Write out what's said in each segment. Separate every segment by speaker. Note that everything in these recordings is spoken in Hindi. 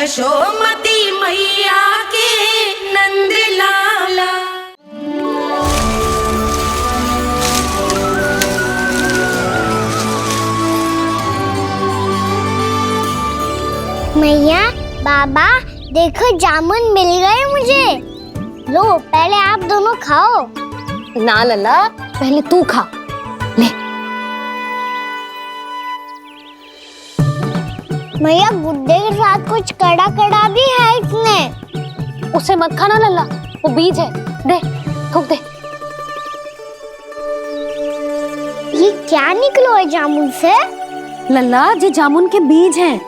Speaker 1: यशोमती मैया के नंद लाला।
Speaker 2: मैया, बाबा, देखो जामुन मिल गए मुझे। लो, पहले आप दोनों खाओ।
Speaker 3: ना लल्ला, पहले तू खा ले।
Speaker 2: मैया, गुड्डे के साथ कुछ कड़ा कड़ा भी है इसमें।
Speaker 3: उसे मत खाना लल्ला, वो बीज है। दे, थूक दे।
Speaker 2: ये क्या निकलो है जामुन से?
Speaker 3: लल्ला, ये जामुन के बीज हैं।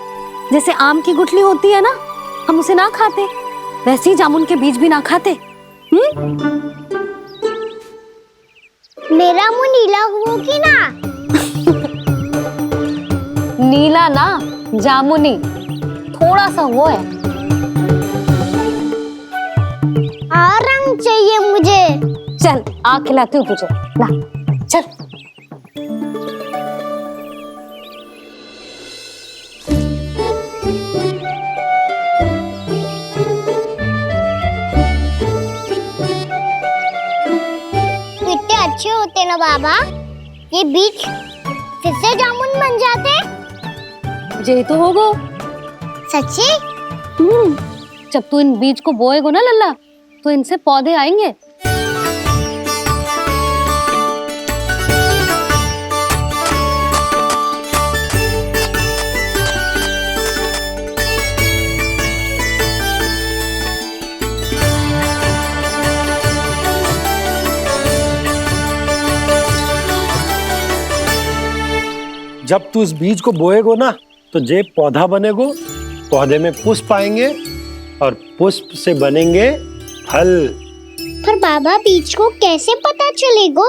Speaker 3: जैसे आम की गुठली होती है ना, हम उसे ना खाते, वैसे ही जामुन के बीज भी ना खाते।
Speaker 2: मेरा मुंह नीला हुआ कि ना?
Speaker 3: नीला ना, जामुनी, थोड़ा सा वो है।
Speaker 2: और रंग चाहिए मुझे।
Speaker 3: चल, आ खिलाती हूँ तुझे, ला, चल।
Speaker 2: कितने अच्छे होते ना बाबा, ये बीज फिर से जामुन बन जाते।
Speaker 3: ये तो होगा
Speaker 2: सच्ची?
Speaker 3: जब तू इन बीज को बोएगा ना लल्ला, तो इनसे पौधे आएंगे।
Speaker 4: जब तू इस बीज को बोएगो ना, तो जे पौधा बनेगो, पौधे में पुष्प आएंगे और पुष्प से बनेंगे फल।
Speaker 2: पर बाबा, बीज को कैसे पता चलेगा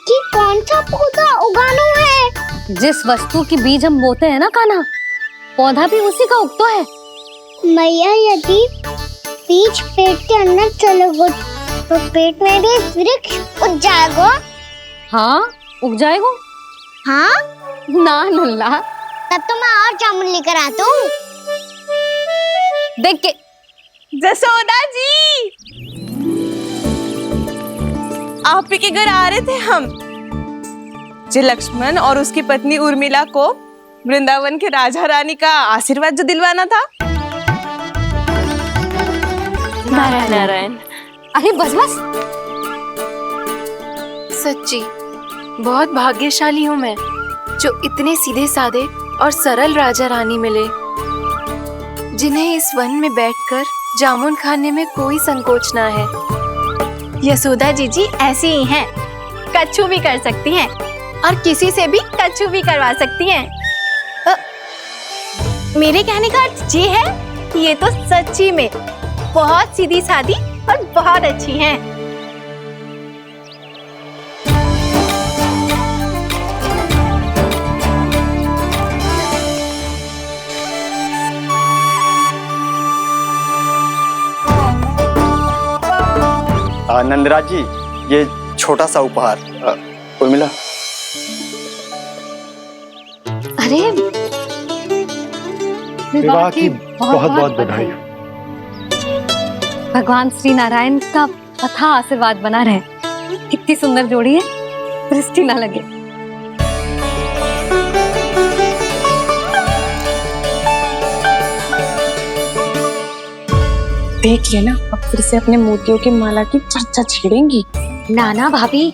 Speaker 2: कि कौन सा पौधा उगाना है?
Speaker 3: जिस वस्तु की बीज हम बोते हैं ना कान्हा, पौधा भी उसी का उगता है।
Speaker 2: मैया, यदि बीज पेट के अंदर चलेगा तो पेट में भी वृक्ष उग जाएगा।
Speaker 3: हाँ, उग जाएगा।
Speaker 2: हाँ?
Speaker 3: ना लल्ला,
Speaker 2: तब तो मैं और जामुन लेकर आता हूँ।
Speaker 3: देख के।
Speaker 5: जसोदा जी, आप ही के घर आ रहे थे हम। जो लक्ष्मण और उसकी पत्नी उर्मिला को वृंदावन के राजा रानी का आशीर्वाद जो दिलवाना था।
Speaker 3: नारायण नारायण। अरे बस बस।
Speaker 6: सच्ची बहुत भाग्यशाली हूँ मैं, जो इतने सीधे साधे और सरल राजा रानी मिले, जिन्हें इस वन में बैठकर जामुन खाने में कोई संकोच ना है।
Speaker 7: यशोदा जी ऐसी ही हैं, कच्छू भी कर सकती हैं और किसी से भी कच्छू भी करवा सकती हैं। मेरे कहने का अर्थ ये है कि ये तो सच्ची में बहुत सीधी सादी और बहुत अच्छी हैं।
Speaker 8: नंदराज जी, ये छोटा सा उपहार। उर्मिला।
Speaker 3: अरे
Speaker 4: विवाह की बहुत बहुत बधाई।
Speaker 3: भगवान श्री नारायण का अथाह आशीर्वाद बना रहे। कितनी सुंदर जोड़ी है, दृष्टि ना लगे।
Speaker 5: देख लेना, अब फिर से अपने मोतियों की माला की चर्चा छेड़ेंगी।
Speaker 3: नाना भाभी,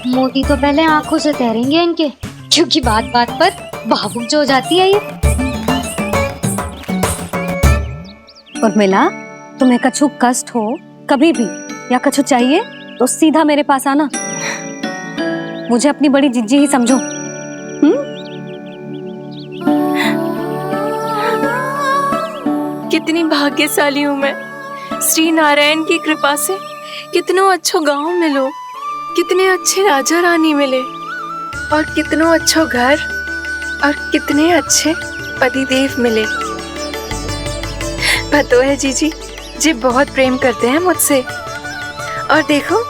Speaker 3: मोती तो पहले आंखों से तैरेंगे इनके, क्योंकि बात बात पर भावुक जो हो जाती है ये। उर्मिला, तुम्हें कछु कष्ट हो कभी भी या कछु चाहिए तो सीधा मेरे पास आना। मुझे अपनी बड़ी जिज्जी ही समझो।
Speaker 6: कितनी भाग्यशाली हूँ मैं, श्री नारायण की कृपा से कितनों अच्छो गांव मिलो, कितने अच्छे राजा रानी मिले, और कितनों अच्छो घर और कितने अच्छे पतिदेव मिले। पतो है जीजी, जी बहुत प्रेम करते हैं मुझसे। और देखो,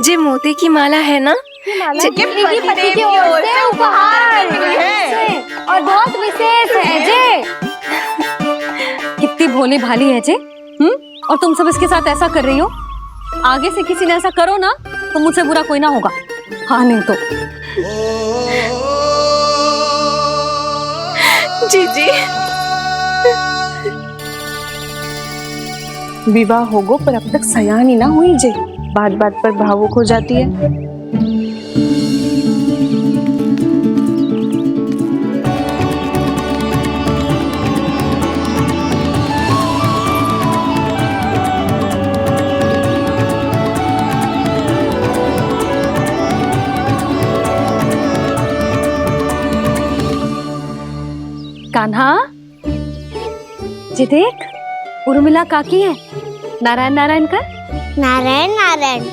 Speaker 6: जे मोती की माला है ना,
Speaker 7: पति की ओर से उपहार है और बहुत विशेष है जे।
Speaker 3: कितनी भोली भाली है जे। और तुम सब इसके साथ ऐसा कर रही हो। आगे से किसी ने ऐसा करो ना तो मुझसे बुरा कोई ना होगा। हाँ नहीं तो।
Speaker 5: जीजी विवाह होगो पर अब तक सयानी ना हुई जे, बात बात पर भावुक हो जाती है।
Speaker 3: कान्हा जी देख, उर्मिला काकी है। नारायण नारायण कर।
Speaker 2: नारायण नारायण।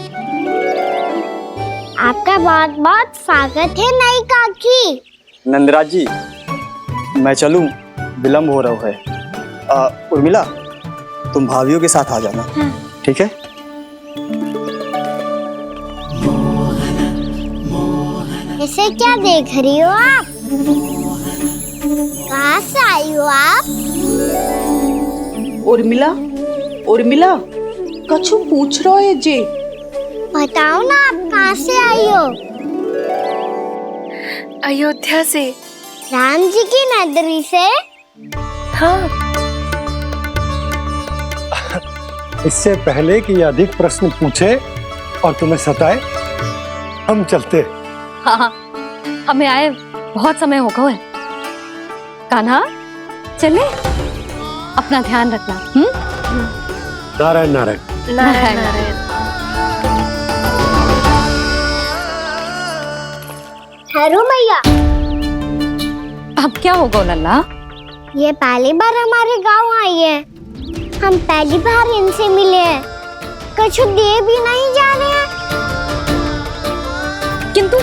Speaker 2: आपका बहुत बहुत स्वागत है नई काकी।
Speaker 8: नंदराज जी, मैं चलूं, विलम्ब हो रहा है। उर्मिला, तुम भाभियों के साथ आ जाना।
Speaker 2: हाँ।
Speaker 8: ठीक है।
Speaker 2: इसे क्या देख रही हो आप? कहाँ से आई हो आप?
Speaker 5: उर्मिला, उर्मिला, कछु पूछ रहा है जे।
Speaker 2: बताओ ना आप कहाँ से आई हो?
Speaker 6: अयोध्या से।
Speaker 2: राम जी की नगरी से?
Speaker 6: हाँ।
Speaker 4: इससे पहले कि ये अधिक प्रश्न पूछे और तुम्हें सताए, हम चलते।
Speaker 3: हाँ, हमें आए बहुत समय हो गया है। कान्हा चले, अपना ध्यान रखना।
Speaker 4: नारायण नारायण।
Speaker 6: नारायण नारायण।
Speaker 2: ठहरो मैया।
Speaker 3: अब क्या होगा लल्ला?
Speaker 2: ये पहली बार हमारे गांव आई है। हम पहली बार इनसे मिले हैं। कुछ दे भी नहीं जा रहे हैं।
Speaker 3: किंतु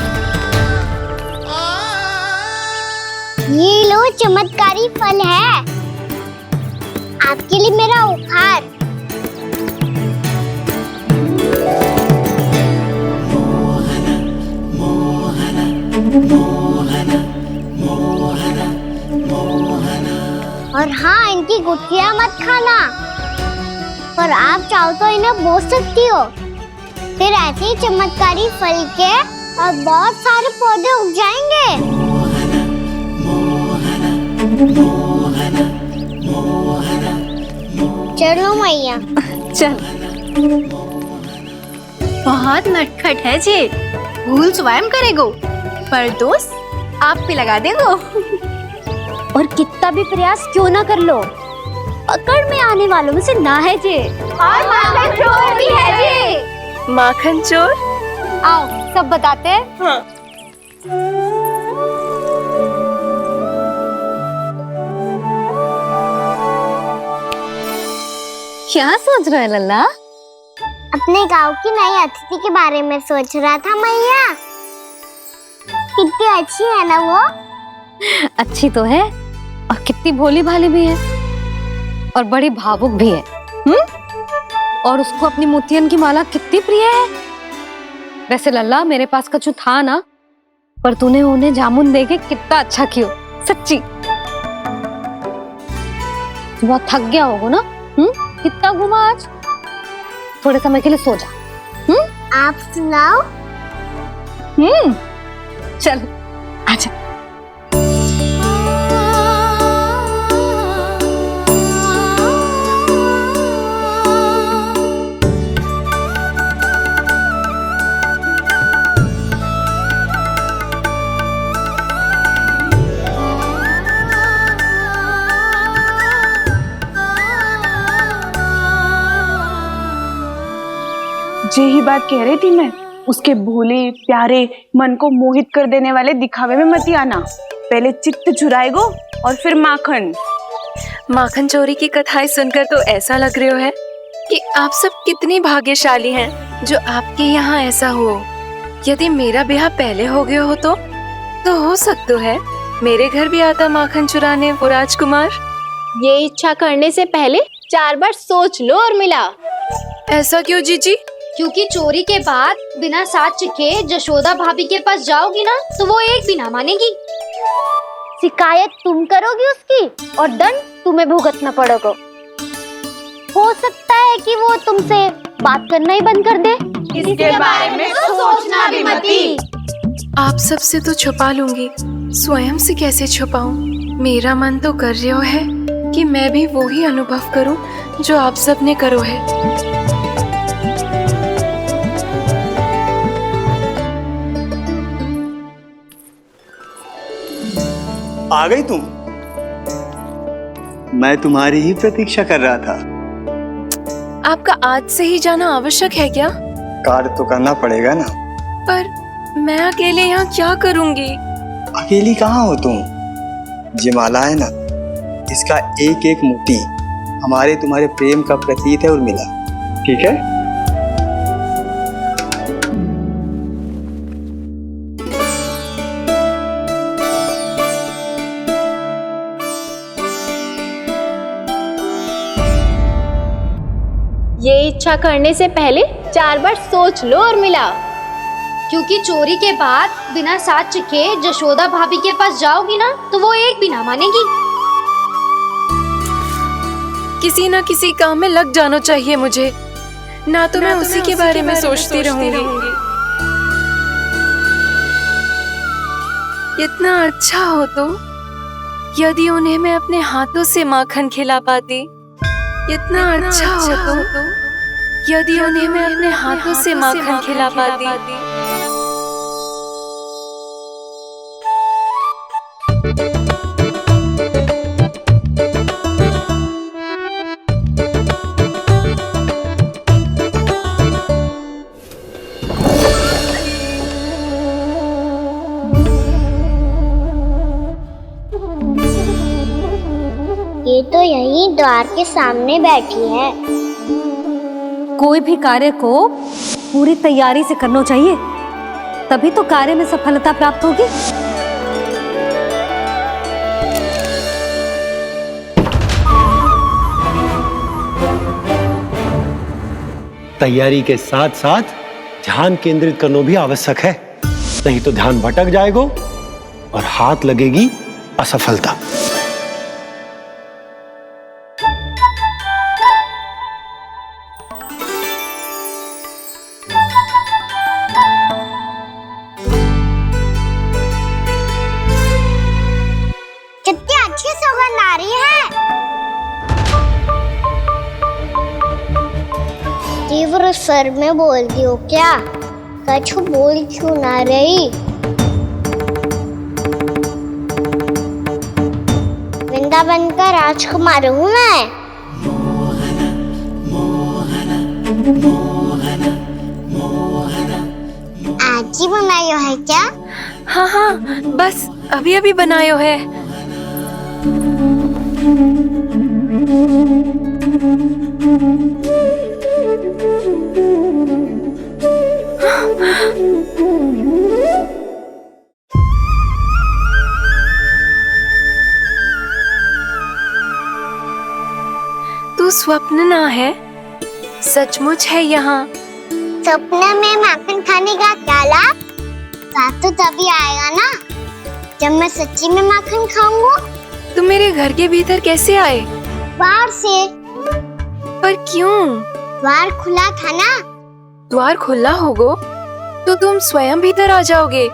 Speaker 2: ये लो चमत्कारी फल है, आपके लिए मेरा उपहार। और हाँ, इनकी गुठलियां मत खाना। पर आप चाहो तो इन्हें बो सकती हो। फिर ऐसे ही चमत्कारी फल के और बहुत सारे पौधे उग जाएंगे। चलो मैया।
Speaker 3: चल।
Speaker 7: बहुत नटखट है जी, भूल स्वयं करेगो पर दोष आप पे लगा देगो।
Speaker 2: और कितना भी प्रयास क्यों ना कर लो, पकड़ में आने वालों में से ना है जी। और माखन चोर भी है जी।
Speaker 6: माखन चोर?
Speaker 2: आओ सब बताते हैं।
Speaker 5: हाँ।
Speaker 3: क्या सोच रहा है लल्ला?
Speaker 2: अपने गांव की नई अतिथि के बारे में सोच रहा था मैया। कितनी अच्छी है ना वो?
Speaker 3: अच्छी तो है और कितनी भोली भाली भी है और बड़ी भावुक भी है। और उसको अपनी मोतियन की माला कितनी प्रिय है। वैसे लल्ला, मेरे पास कछु था ना, पर तूने उन्हें जामुन देके कितना अच्छा किया, सच्ची। बहुत थक गया होगा ना? कितना घूमा आज? थोड़े समय के लिए सो जा।
Speaker 2: आप सुनाओ।
Speaker 3: चल आजा।
Speaker 5: यही बात कह रही थी मैं, उसके भोले प्यारे मन को मोहित कर देने वाले दिखावे में मत आना। पहले चित्त चुराएगो और फिर माखन।
Speaker 6: माखन चोरी की कथाएं सुनकर तो ऐसा लग रहा है कि आप सब कितनी भाग्यशाली हैं जो आपके यहाँ ऐसा हो। यदि मेरा ब्याह पहले हो गया हो तो हो सकता है मेरे घर भी आता माखन चुराने वो राजकुमार।
Speaker 7: ये इच्छा करने से पहले 4 बार सोच लो उर्मिला।
Speaker 6: ऐसा क्यों जीजी?
Speaker 9: क्योंकि चोरी के बाद बिना साक्ष्य के जशोदा भाभी के पास जाओगी ना तो वो एक भी ना मानेगी।
Speaker 2: शिकायत तुम करोगी उसकी और दंड तुम्हें भुगतना पड़ेगा। हो सकता है कि वो तुमसे बात करना ही बंद कर दे।
Speaker 5: इसके बारे में सोचना भी मती।
Speaker 6: आप सबसे तो छुपा लूंगी, स्वयं से कैसे छुपाऊं? मेरा मन तो कर रहा है कि मैं भी वो ही अनुभव करूं जो आप सब ने करो है।
Speaker 8: आ गई तुम? मैं तुम्हारी ही प्रतीक्षा कर रहा था।
Speaker 6: आपका आज से ही जाना आवश्यक है क्या?
Speaker 8: कार्य तो करना पड़ेगा ना।
Speaker 6: पर मैं अकेले यहाँ क्या करूंगी?
Speaker 8: अकेली कहाँ हो तुम? ये माला है ना, इसका एक एक मोती हमारे तुम्हारे प्रेम का प्रतीक है उर्मिला, ठीक है?
Speaker 7: ये इच्छा करने से पहले 4 बार सोच लो उर्मिला।
Speaker 9: क्योंकि चोरी के बाद बिना साक्ष्य के जशोदा भाभी के पास जाओगी ना तो वो एक भी ना मानेगी।
Speaker 6: किसी ना किसी काम में लग जाना चाहिए मुझे, ना तो मैं उसी के बारे में सोचती रहूंगी। इतना अच्छा हो तो यदि उन्हें मैं अपने हाथों से माखन खिला पाती। इतना अच्छा हो तो यदि उन्हें मैं अपने हाथों से माखन खिला पाती।
Speaker 2: ये तो यहीं द्वार के सामने बैठी है।
Speaker 3: कोई भी कार्य को पूरी तैयारी से करना चाहिए, तभी तो कार्य में सफलता प्राप्त होगी।
Speaker 4: तैयारी के साथ साथ ध्यान केंद्रित करना भी आवश्यक है, नहीं तो ध्यान भटक जाएगा और हाथ लगेगी असफलता।
Speaker 2: कितनी अच्छी सुगंध आ रही है। तीव्र स्वर में बोलती हो क्या? कछु बोल क्यों ना रही? वृंदावन का राजकुमार हूँ मैं। आज ही बनायो है क्या?
Speaker 6: हाँ हाँ, बस अभी अभी बनायो है। तू स्वप्न ना है, सचमुच है यहाँ।
Speaker 2: सपने में माखन खाने का क्या लाभ? स्वाद तो तभी आएगा ना जब मैं सच्ची में माखन खाऊंगा।
Speaker 6: तुम मेरे घर के भीतर कैसे आए?
Speaker 2: बाहर से।
Speaker 6: पर क्यों?
Speaker 2: द्वार खुला था ना।
Speaker 6: द्वार खुला होगा तो तुम स्वयं भीतर आ जाओगे।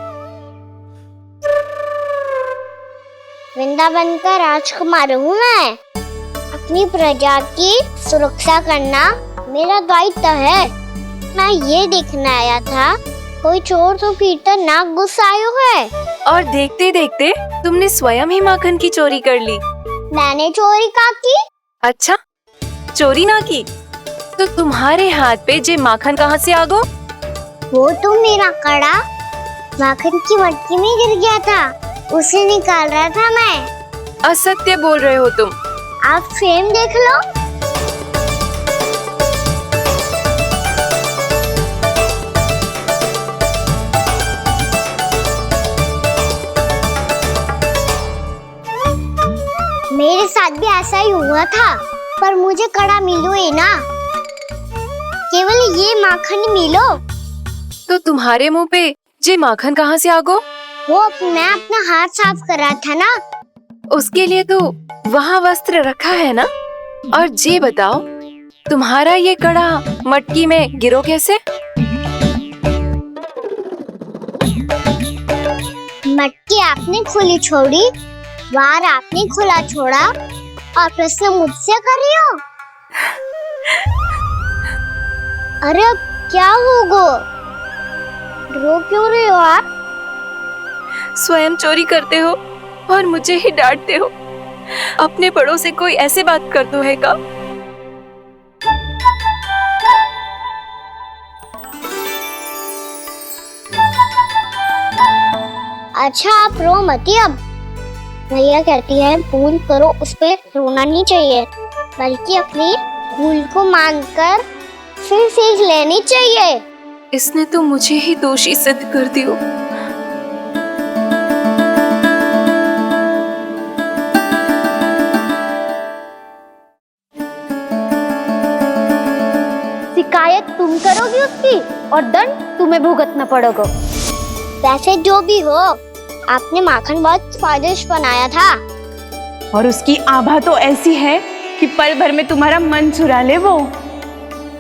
Speaker 2: वृंदावन का राजकुमार हूँ मैं। अपनी प्रजा की सुरक्षा करना मेरा दायित्व है। मैं ये देखने आया था कोई चोर तो कीर्तन ना घुस आयो है।
Speaker 6: और देखते देखते तुमने स्वयं ही माखन की चोरी कर ली।
Speaker 2: मैंने चोरी का की?
Speaker 6: अच्छा, चोरी ना की तो तुम्हारे हाथ पे जे माखन कहाँ से आ गो?
Speaker 2: वो तो मेरा कड़ा माखन की मटकी में गिर गया था, उसे निकाल रहा था मैं।
Speaker 6: असत्य बोल रहे हो तुम।
Speaker 2: आप स्वयं देख लो। मेरे साथ भी ऐसा ही हुआ था, पर मुझे कड़ा मिलो ही ना, केवल ये माखन मिलो।
Speaker 6: तो तुम्हारे मुंह पे जे माखन कहाँ से आ गो?
Speaker 2: वो मैं अपना हाथ साफ कर रहा था ना।
Speaker 6: उसके लिए तो वहाँ वस्त्र रखा है ना। और जे बताओ, तुम्हारा ये कड़ा मटकी में गिरो कैसे?
Speaker 2: मटकी आपने खुली छोड़ी, वार आपने खुला छोड़ा और प्रश्न मुझसे कर रही हो। अरे अब क्या होगा? रो क्यों रहे हो आप?
Speaker 6: स्वयं चोरी करते हो और मुझे ही डांटते हो। अपने बड़ों से कोई ऐसे बात कर दो है का?
Speaker 2: अच्छा आप रो मती अब। भैया कहती है भूल करो, उस पे रोना नहीं चाहिए, बल्कि अपनी भूल को मानकर फिर सीख लेनी चाहिए।
Speaker 6: इसने तो मुझे ही दोषी सिद्ध कर दियो।
Speaker 9: शिकायत तुम करोगी उसकी और दंड तुम्हें भुगतना पड़ेगा।
Speaker 2: वैसे जो भी हो, आपने माखन बहुत स्वादिष्ट बनाया था।
Speaker 5: और उसकी आभा तो ऐसी है कि पल भर में तुम्हारा मन चुरा ले वो।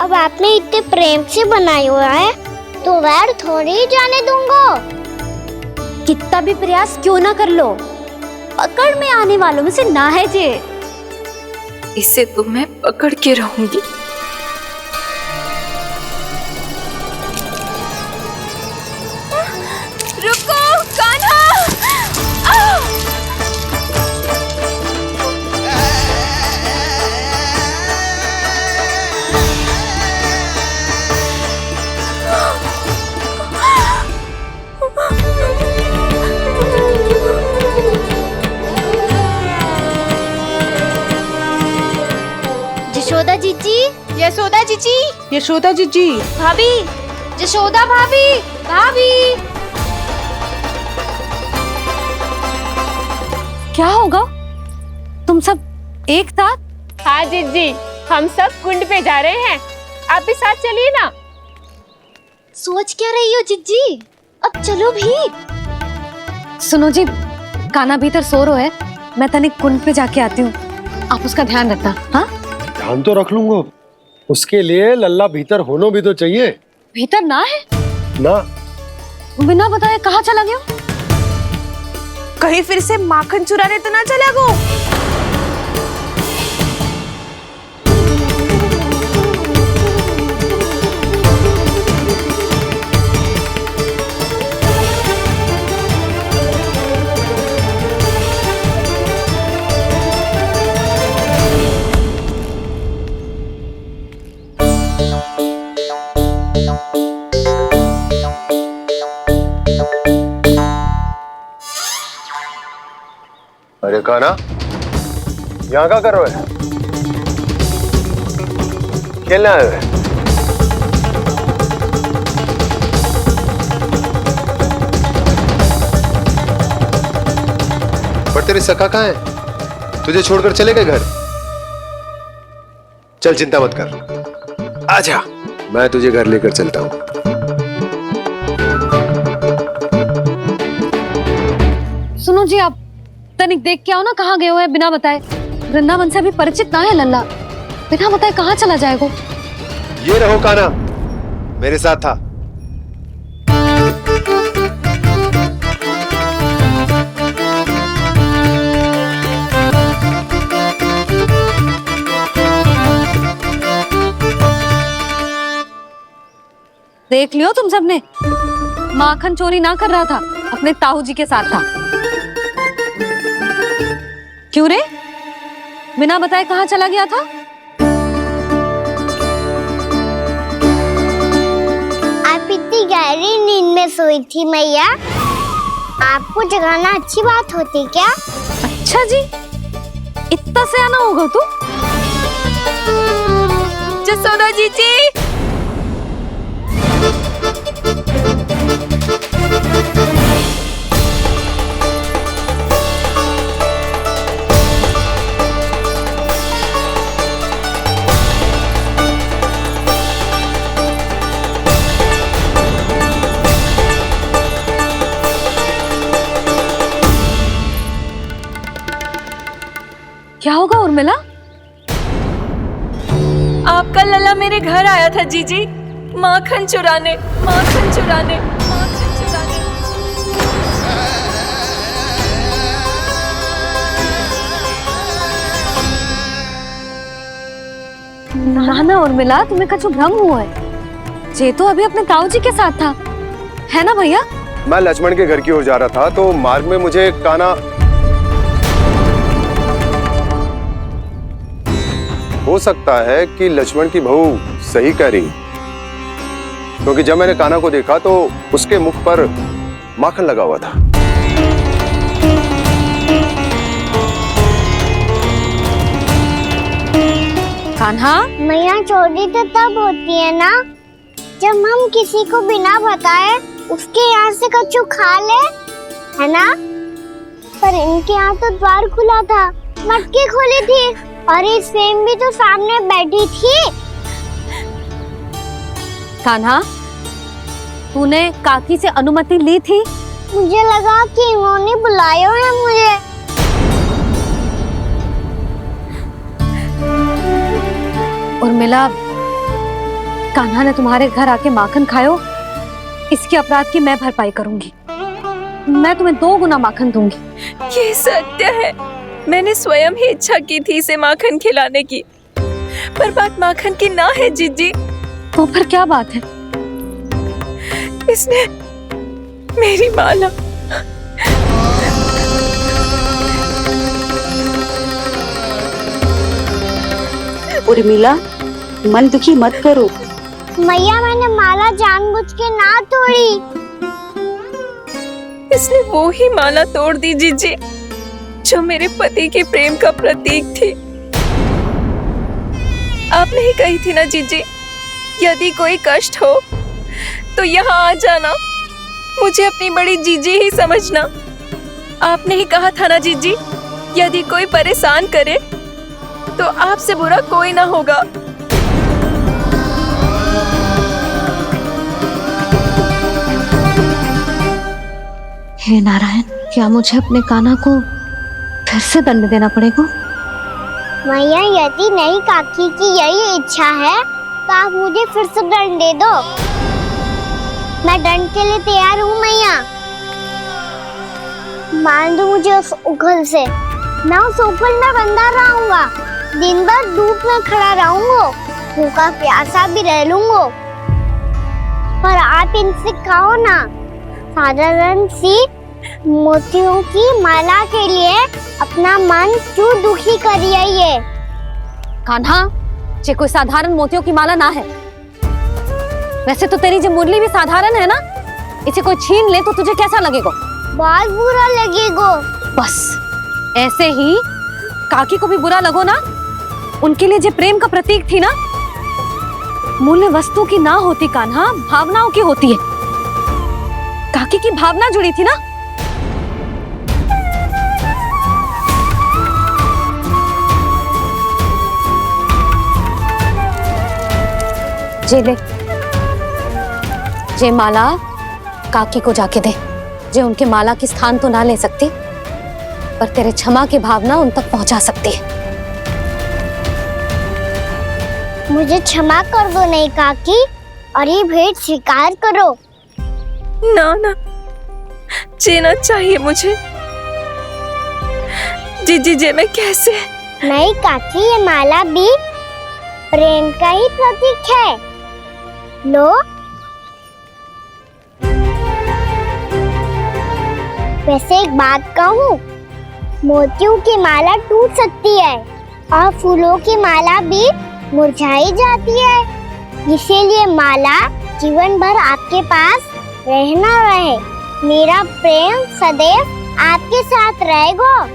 Speaker 2: अब आपने इतने प्रेम से बनाई हुआ है तो वैर थोड़ी ही जाने दूंगा।
Speaker 9: कितना भी प्रयास क्यों ना कर लो, पकड़ में आने वालों में से ना है जे।
Speaker 6: इसे तो मैं पकड़ के रहूंगी। रुको कान्हा!
Speaker 9: यशोदा जीजी,
Speaker 5: यशोदा जीजी, यशोदा जीजी,
Speaker 9: भाभी, यशोदा भाभी, भाभी।
Speaker 3: क्या होगा? तुम सब एक साथ?
Speaker 5: हाँ जीजी, हम सब कुंड पे जा रहे हैं, आप भी साथ चलिए ना।
Speaker 9: सोच क्या रही हो जीजी? अब चलो भी।
Speaker 3: सुनो जी, कान्हा भीतर सो रहा है, मैं तनिक कुंड पे जाके आती हूँ, आप उसका ध्यान रखना। हाँ,
Speaker 4: ध्यान तो रख लूंगा, उसके लिए लल्ला भीतर होना भी तो चाहिए।
Speaker 3: भीतर ना है?
Speaker 4: ना।
Speaker 3: बिना बताए कहाँ चला गया?
Speaker 5: कहीं फिर से माखन चुराने तो ना चला गो।
Speaker 4: अरे कान्हा, यहाँ क्या कर रहे हो? खेलने आए हुए?
Speaker 10: पर तेरे सखा कहाँ है? तुझे छोड़कर चले गए घर? चल चिंता मत कर, आजा, मैं तुझे घर लेकर चलता हूँ।
Speaker 3: सुनो जी, आप तनिक देख के आओ ना, कहाँ गए हुए हैं बिना बताए। वृंदावन से अभी परिचित ना है लल्ला, बिना बताए कहाँ चला जाएगा?
Speaker 10: ये रहो कान्हा, मेरे साथ था।
Speaker 3: देख लियो तुम सबने, माखन चोरी ना कर रहा था, अपने ताऊ जी के साथ था। क्यों रे, बिना बताए कहाँ चला गया था?
Speaker 2: आप इतनी गहरी नींद में सोई थी मैया, आपको जगाना अच्छी बात होती क्या?
Speaker 3: अच्छा जी, इतना सयाना होगा तू?
Speaker 6: यशोदा जीजी,
Speaker 3: क्या होगा उर्मिला?
Speaker 6: आपका लल्ला मेरे घर आया था जीजी, माखन चुराने, माखन चुराने, माखन चुराने।
Speaker 3: नाना उर्मिला, तुम्हें कछु भ्रम हुआ है। जे तो अभी अपने ताऊ जी के साथ था, है ना भैया?
Speaker 10: मैं लक्ष्मण के घर की ओर जा रहा था तो मार्ग में मुझे कान्हा, हो सकता है कि लक्ष्मण की बहू सही कह रही, क्योंकि जब मैंने कान्हा को देखा तो उसके मुख पर माखन लगा हुआ था।
Speaker 3: कान्हा,
Speaker 2: मैया चोरी तो तब होती है ना जब हम किसी को बिना बताए उसके यहाँ से कछु खा ले, है ना? पर इनके यहाँ तो द्वार खुला था, मटकी खुली थी और ये सेम भी तो सामने बैठी थी।
Speaker 3: कान्हा, तूने काकी से अनुमति ली थी?
Speaker 2: मुझे लगा कि इन्होंने बुलाया है मुझे।
Speaker 3: उर्मिला, कान्हा ने तुम्हारे घर आके माखन खायो, इसके अपराध की मैं भरपाई करूंगी। मैं तुम्हें 2 गुना माखन दूंगी।
Speaker 6: ये सत्य है, मैंने स्वयं ही इच्छा की थी इसे माखन खिलाने की, पर बात माखन की ना है जीजी।
Speaker 3: तो फिर क्या बात है?
Speaker 6: इसने मेरी माला,
Speaker 11: उर्मिला, मन दुखी मत करो।
Speaker 2: मैया, मैंने माला जानबूझ के ना तोड़ी।
Speaker 6: इसने वो ही माला तोड़ दी जीजी जो मेरे पति के प्रेम का प्रतीक थी। आपने ही कही थी ना जीजी, यदि कोई कष्ट हो तो यहाँ आ जाना, मुझे अपनी बड़ी जीजी ही समझना। आपने ही कहा था ना जीजी, यदि कोई परेशान करे तो आपसे बुरा कोई ना होगा।
Speaker 3: हे नारायण, क्या मुझे अपने कान्हा को फिर से दंड देना पड़ेगा?
Speaker 2: मैया, यदि नहीं काकी की यही इच्छा है तो आप मुझे फिर से दंड दे दो। मैं दंड के लिए तैयार हूँ मैया। मान दो मुझे उस उखल से, मैं उस उखल में बंधा रहूंगा, दिन भर धूप में खड़ा रहूंगा, भूखा प्यासा भी रह लूंगा। पर आप इनसे कहो ना, साधारण सी मोतियों की माला के लिए अपना मन क्यों दुखी करिए? ये
Speaker 3: कान्हा, ये कोई साधारण मोतियों की माला ना है। वैसे तो तेरी जो मुरली भी साधारण है ना, इसे कोई छीन ले तो तुझे कैसा लगेगा?
Speaker 2: बहुत बुरा लगेगा।
Speaker 3: बस ऐसे ही काकी को भी बुरा लगो ना। उनके लिए जो प्रेम का प्रतीक थी ना, मूल्य वस्तु की ना होती कान्हा, भावनाओं की होती है। काकी की भावना जुड़ी थी ना। जे ले, जे माला काकी को जाके दे। जे उनके माला की स्थान तो ना ले सकती, पर तेरे क्षमा की भावना उन तक पहुंचा सकती है।
Speaker 2: मुझे क्षमा कर दो नहीं काकी, और ये भेंट स्वीकार करो।
Speaker 6: ना ना, जीना चाहिए मुझे। जीजी जे मैं कैसे?
Speaker 2: नहीं काकी, ये माला भी प्रेम का ही प्रतीक है। लो, वैसे एक बात कहूँ, मोतियों की माला टूट सकती है और फूलों की माला भी मुरझाई जाती है। इसीलिए माला जीवन भर आपके पास रहना रहे। मेरा प्रेम सदैव आपके साथ रहेगा।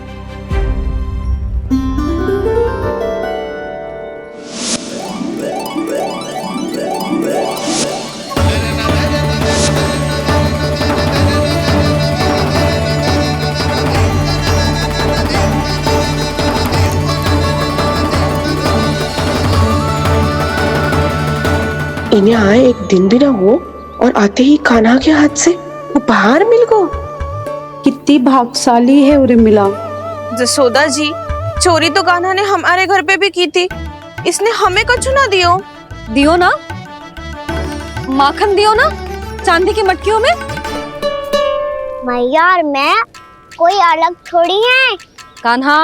Speaker 11: इन्हें आए एक दिन भी ना हो और आते ही कान्हा के हाथ से उपहार मिल गो। कितनी भाग्यशाली है उर्मिला।
Speaker 5: जसोदा जी, चोरी तो कान्हा ने हमारे घर पे भी की थी, इसने हमें कछु ना दियो।
Speaker 3: दियो ना, माखन दियो ना चांदी की मटकियों में।
Speaker 2: मैया और मैं कोई अलग थोड़ी है।
Speaker 3: कान्हा,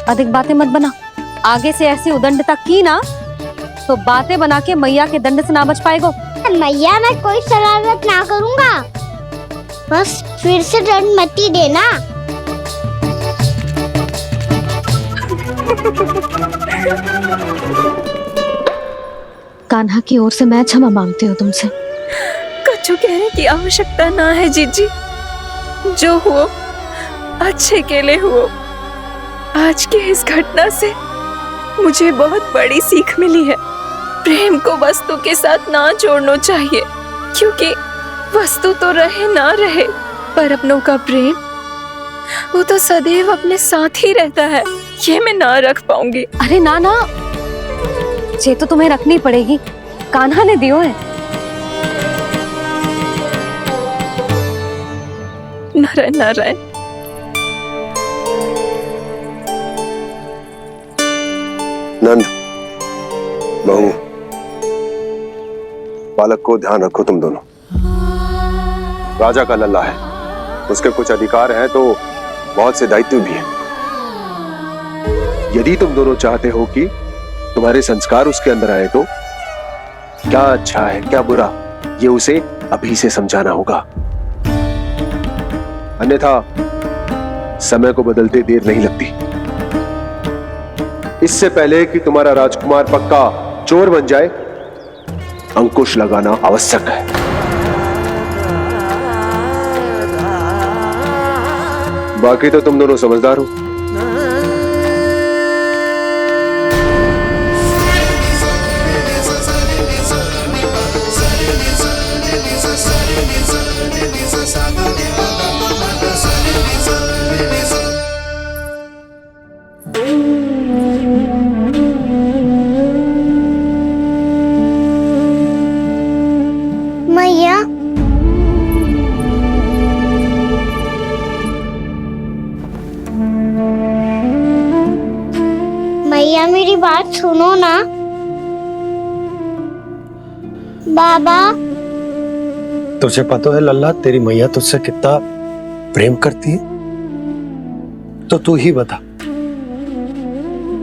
Speaker 3: अधिक बातें मत बना। आगे से ऐसी उदंडता की ना तो बातें बना के मैया के दंड से ना बच पाएगो।
Speaker 2: मैया मैं कोई शरारत ना करूंगा, बस फिर से दंड मत ही देना।
Speaker 3: कान्हा की ओर से मैं क्षमा मांगती हूँ तुमसे।
Speaker 6: कछु कहने की आवश्यकता ना है जीजी, जो हुआ अच्छे के लिए हुआ। आज की इस घटना से मुझे बहुत बड़ी सीख मिली है। प्रेम को वस्तु के साथ ना जोड़ना चाहिए, क्योंकि वस्तु तो रहे ना रहे, पर अपनों का प्रेम वो तो सदैव अपने साथ ही रहता है। ये मैं ना रख पाऊंगी।
Speaker 3: अरे ना ना, ये तो तुम्हें रखनी पड़ेगी। कान्हा ने दियो है।
Speaker 6: नारायण नारायण।
Speaker 10: नंद, बहू, बालक को ध्यान रखो तुम दोनों। राजा का लल्ला है, उसके कुछ अधिकार हैं तो बहुत से दायित्व भी हैं। यदि तुम दोनों चाहते हो कि तुम्हारे संस्कार उसके अंदर आए तो क्या अच्छा है क्या बुरा, ये उसे अभी से समझाना होगा। अन्यथा समय को बदलते देर नहीं लगती। इससे पहले कि तुम्हारा राजकुमार पक्का चोर बन जाए, अंकुश लगाना आवश्यक है। बाकी तो तुम दोनों समझदार हो।
Speaker 2: मैया मैया मेरी बात सुनो ना। बाबा,
Speaker 4: तुझे पता है लल्ला, तेरी मैया तुझसे कितना प्रेम करती है? तो तू ही बता,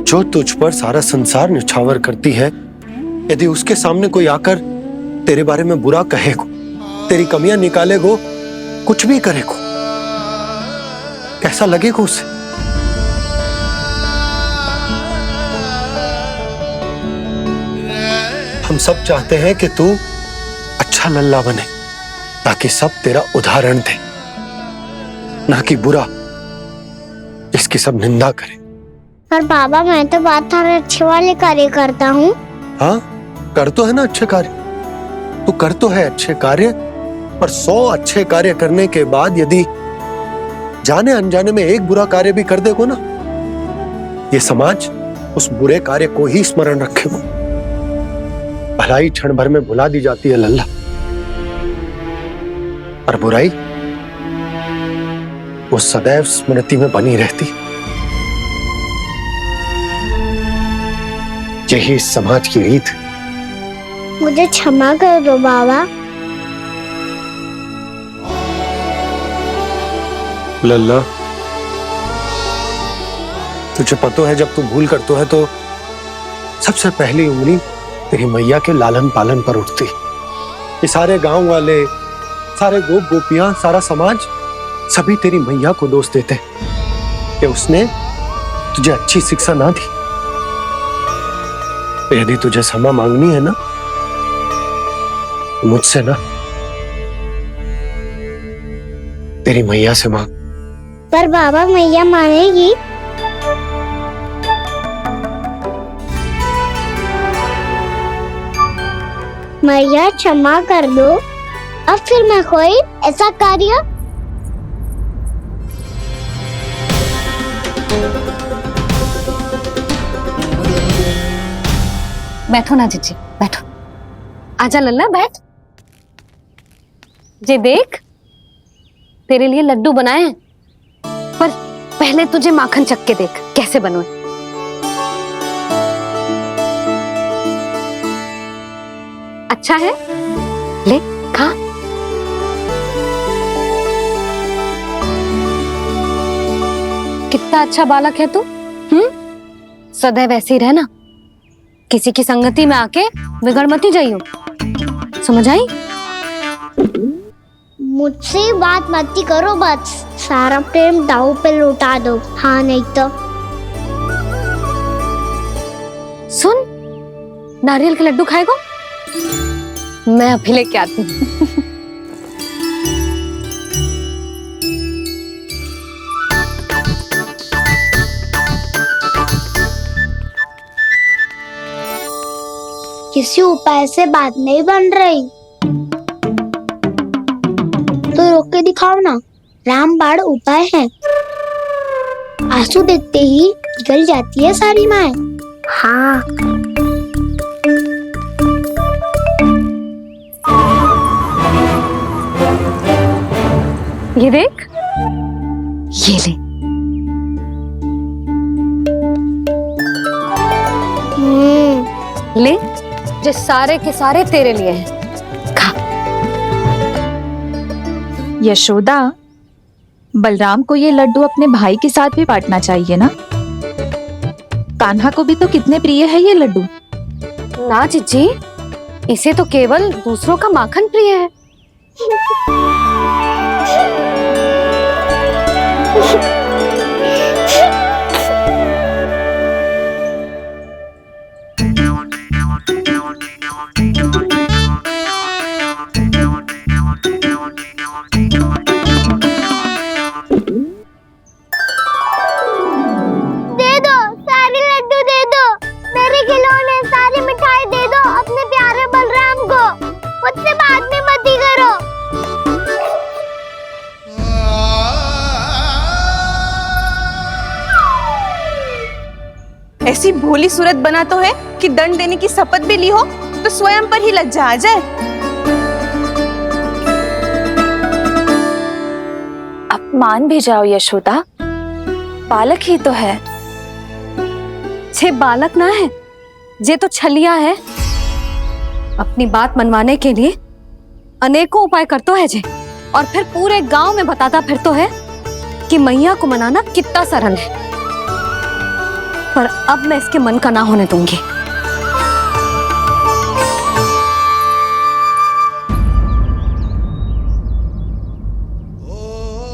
Speaker 4: जो तुझ पर सारा संसार न्यौछावर करती है, यदि उसके सामने कोई आकर तेरे बारे में बुरा कहेगो, तेरी कमियां निकालेगो, कुछ भी करेगो, कैसा लगेगा उसे? हम सब चाहते हैं कि तू अच्छा लल्ला बने, ताकि सब तेरा उदाहरण दे, ना कि बुरा जिसकी सब निंदा करे।
Speaker 2: पर बाबा मैं तो बात सारे अच्छे वाले कार्य करता हूँ।
Speaker 4: हाँ, कर तो है ना अच्छे कार्य, तू कर तो है अच्छे कार्य, पर 100 अच्छे कार्य करने के बाद यदि जाने अनजाने में एक बुरा कार्य भी कर देगो ना, ये समाज उस बुरे कार्य को ही स्मरण रखेगो। भलाई क्षण भर में भुला दी जाती है लल्ला, और बुराई वो सदैव स्मृति में बनी रहती। यही इस समाज की रीत।
Speaker 2: मुझे क्षमा कर दो बाबा।
Speaker 4: लल्ला, तुझे पता है जब तू भूल करतो है तो सबसे पहली उंगली तेरी मैया के लालन पालन पर उठती। ये सारे गांव वाले, सारे गोप गोपियां, सारा समाज सभी तेरी मैया को दोष देते कि उसने तुझे अच्छी शिक्षा ना दी। तो यदि तुझे क्षमा मांगनी है ना, मुझसे ना, तेरी मैया से मांग।
Speaker 2: पर बाबा मैया मानेगी? मैया क्षमा कर दो, अब फिर मैं कोई ऐसा कार्य।
Speaker 3: बैठो ना जीजी, बैठो। आजा लल्ला, बैठ। जे देख, तेरे लिए लड्डू बनाए हैं, पर पहले तुझे माखन चख के देख कैसे बनोए। अच्छा है, ले खा। कितना अच्छा बालक है तू। सदैव ऐसे ही रहना, किसी की संगति में आके बिगड़ मती जाइयो, समझ आई?
Speaker 2: मुझसे बात मत करो, बस सारा प्रेम दाव पे लौटा दो। हाँ नहीं तो
Speaker 3: सुन, नारियल के लड्डू खाएगा? मैं अभी लेके आती हूँ।
Speaker 2: किसी उपाय से बात नहीं बन रही तो रोक के दिखाओ ना। रामबाण उपाय है, आंसू देखते ही निकल जाती है सारी माए। हाँ
Speaker 3: ये देख, ये ले। ले, जो सारे के सारे तेरे लिए हैं, खा।
Speaker 7: यशोदा, बलराम को ये लड्डू अपने भाई के साथ भी बांटना चाहिए ना। कान्हा को भी तो कितने प्रिय है ये लड्डू।
Speaker 3: ना जीजी, इसे तो केवल दूसरों का माखन प्रिय है।
Speaker 5: ऐसी भोली सूरत बना तो है कि दंड देने की शपथ भी ली हो तो स्वयं पर ही लज्जा आ जाए।
Speaker 7: अब मान भी जाओ यशोदा, बालक ही तो है।
Speaker 3: छे बालक ना है, जे तो छलिया है। अपनी बात मनवाने के लिए अनेकों उपाय करतो है जे, और फिर पूरे गांव में बताता फिरतो है कि मैया को मनाना कितना सरल है। पर अब मैं इसके मन का ना होने दूंगी।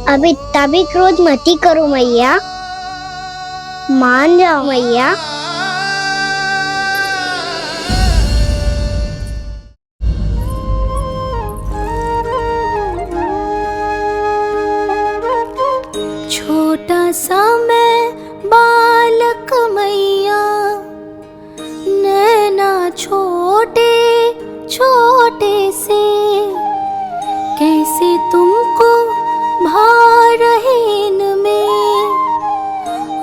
Speaker 2: अब इतना भी क्रोध मती करो मैया, मान जाओ मैया।
Speaker 1: छोटा सा मैं बालक मैया, नैना छोटे छोटे से, कैसे तुमको भा रहे इनमें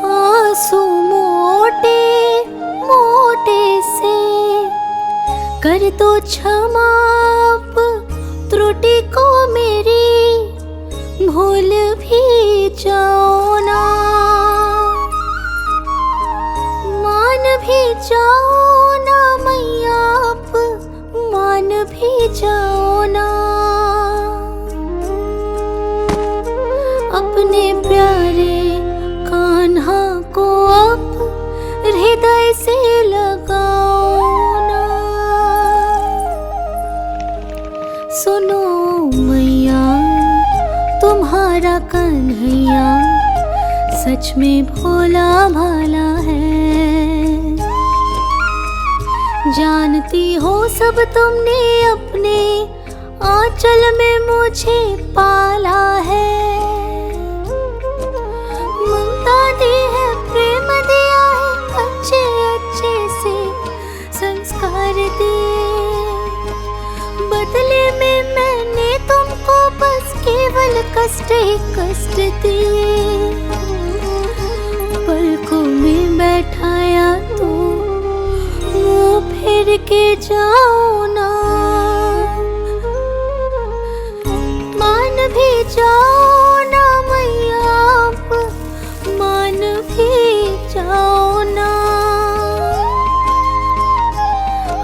Speaker 1: आंसू मोटे मोटे से। कर दो क्षमा त्रुटि को मेरी, भूल भी जाओ ना, मान भी जाओ ना मैया, आप मान भी जाओ ना। अपने प्यारे कान्हा को अब हृदय से लगाओ ना। सुनो मैया, तुम्हारा कन्हैया सच में भोला भाला है। जानती हो सब तुमने अपने आंचल में मुझे पाला है। ममता दी है, प्रेम दिया है, अच्छे अच्छे से संस्कार दिए। बदले में मैंने तुमको बस केवल कष्ट ही कष्ट दिए। पलकों में बैठाया तो मुँह फेर के जाओ ना, मान भी जाओ ना मैया, आप मान भी जाओ ना।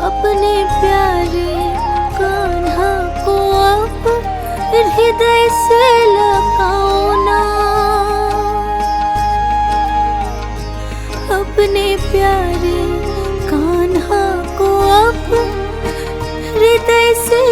Speaker 1: अपने प्यारे हृदय से लगाओ ना, अपने प्यारे कान्हा को अब हृदय से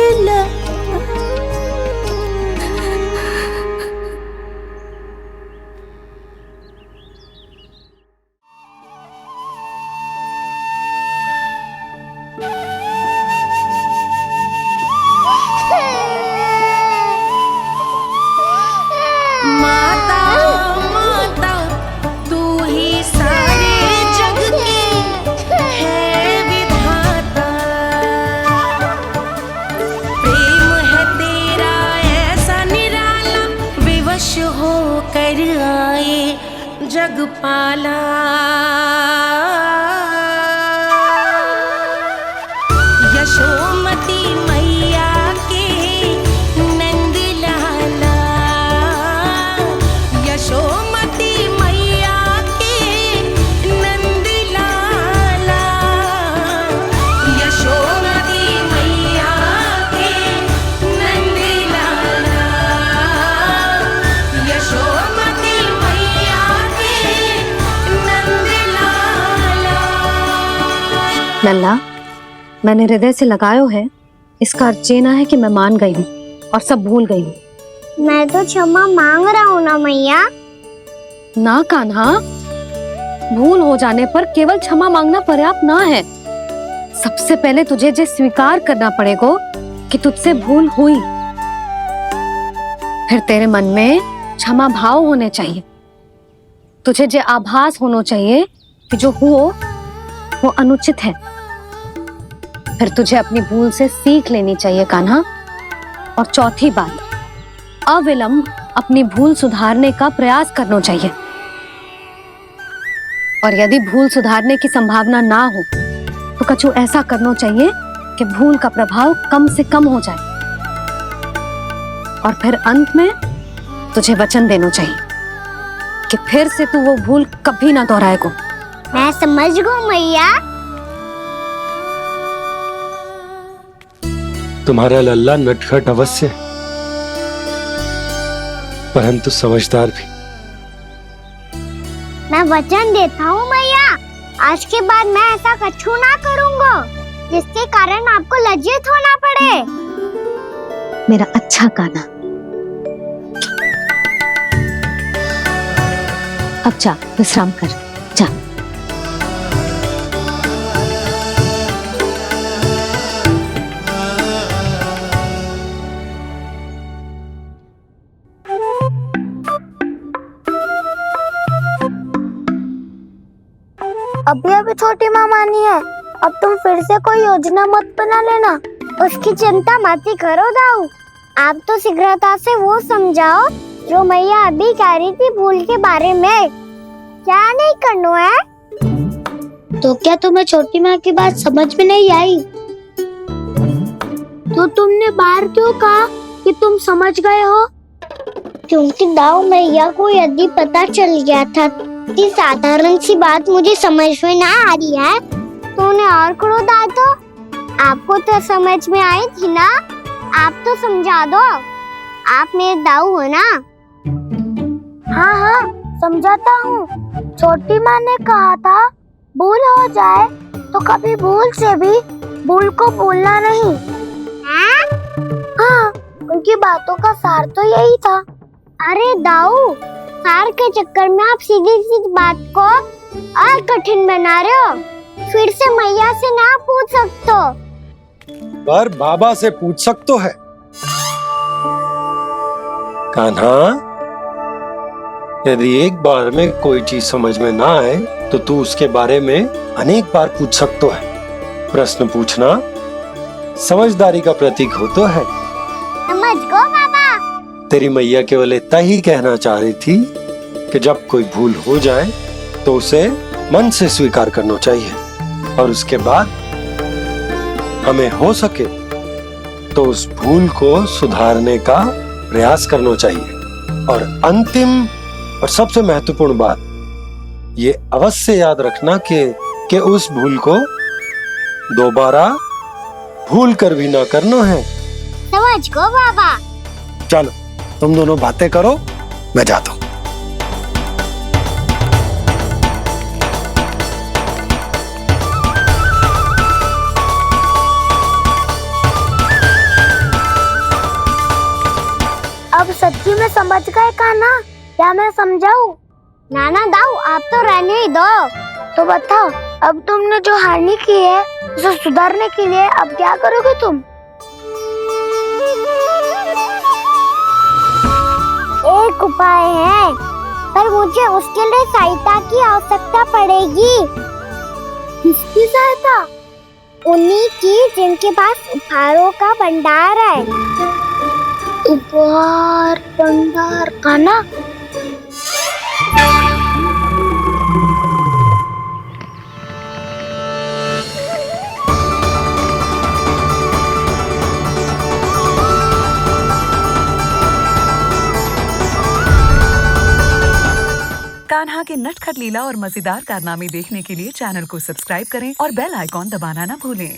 Speaker 12: माता माता तू ही सारे जग की है विधाता, प्रेम है तेरा ऐसा निराला, विवश हो कर आए जगपाला। यशोमती मैया के नंद लाला, यशोमती मैया के नंद लाला, यशोमती मैया के नंद लाला, यशोमती मैया के नंद लाला।
Speaker 3: लल्ला, मैंने हृदय से लगायो है, इसका अर्थ ये ना है कि मैं मान गई हूँ और सब भूल गई हूँ।
Speaker 2: मैं तो क्षमा मांग रहा हूँ ना मैया।
Speaker 3: ना कान्हा, भूल हो जाने पर केवल क्षमा मांगना पर्याप्त ना है। सबसे पहले तुझे जे स्वीकार करना पड़ेगा कि तुझसे भूल हुई, फिर तेरे मन में क्षमा भाव होने चाहिए। तुझे जे आभास होना चाहिए कि जो हुआ वो अनुचित है। फिर तुझे अपनी भूल से सीख लेनी चाहिए कान्हा। और चौथी बात, अविलंब अपनी भूल सुधारने का प्रयास करना चाहिए। और यदि भूल सुधारने की संभावना ना हो तो कछु ऐसा करना चाहिए कि भूल का प्रभाव कम से कम हो जाए। और फिर अंत में तुझे वचन देना चाहिए कि फिर से तू वो भूल कभी ना दोहराएगा।
Speaker 2: मैं समझ गई मैया।
Speaker 4: तुम्हारा लल्ला नटखट अवश्य, परंतु समझदार भी।
Speaker 2: मैं वचन देता हूँ मैया, आज के बाद मैं ऐसा कछु ना करूँगा जिसके कारण आपको लज्जित होना पड़े।
Speaker 3: मेरा अच्छा कान्हा, अब जा विश्राम कर, जा।
Speaker 2: अभी अभी छोटी माँ मानी है, अब तुम फिर से कोई योजना मत बना लेना। उसकी चिंता मत ही करो दाऊ। आप तो शीघ्रता से वो समझाओ जो मैया अभी कह रही थी भूल के बारे में। क्या नहीं करना है? तो क्या तुम्हें छोटी माँ की बात समझ में नहीं आई? तो तुमने बाहर क्यों कहा कि तुम समझ गए हो? क्योंकि दाऊ मैया को यदि पता चल गया था कि साधारण सी बात मुझे समझ में ना आ रही है तो उन्हें और क्रोध आए तो? आपको तो समझ में आई थी ना, आप तो समझा दो। आप मेरे दाऊ हो ना। हाँ हाँ समझाता हूँ। छोटी माँ ने कहा था भूल हो जाए तो कभी भूल से भी भूल को भूलना नहीं। हाँ, उनकी बातों का सार तो यही था। अरे दाऊ, सार के चक्कर में आप सीधी सीधी बात को और कठिन बना रहे हो। फिर से मैया से ना पूछ सकते हो,
Speaker 4: पर बाबा से पूछ सकते है। कान्हा, यदि एक बार में कोई चीज समझ में ना आए तो तू उसके बारे में अनेक बार पूछ सकते है। प्रश्न पूछना समझदारी का प्रतीक होता है।
Speaker 2: समझ गो बाबा।
Speaker 4: तेरी मैया केवल इतना ही कहना चाह रही थी कि जब कोई भूल हो जाए तो उसे मन से स्वीकार करना चाहिए और उसके बाद हमें हो सके तो उस भूल को सुधारने का प्रयास करना चाहिए। और अंतिम और सबसे महत्वपूर्ण बात ये अवश्य याद रखना कि उस भूल को दोबारा भूल कर भी ना करना है।
Speaker 2: समझ गो बाबा।
Speaker 4: चलो तुम दोनों बातें करो, मैं जाता हूं।
Speaker 2: अब सच्ची में समझ गए कान्हा? क्या मैं समझाऊं? नाना दाऊ, आप तो रहने ही दो। तो बताओ, अब तुमने जो हानि की है उसे सुधारने के लिए अब क्या करोगे तुम? एक उपाय है, पर मुझे उसके लिए सहायता की आवश्यकता पड़ेगी। किसकी सहायता? उन्हीं की जिनके पास उपहारों का भंडार है। उपहार भंडार कान्हा?
Speaker 13: कान्हा के नटखट लीला और मजेदार कारनामे देखने के लिए चैनल को सब्सक्राइब करें और बेल आइकॉन दबाना ना भूलें।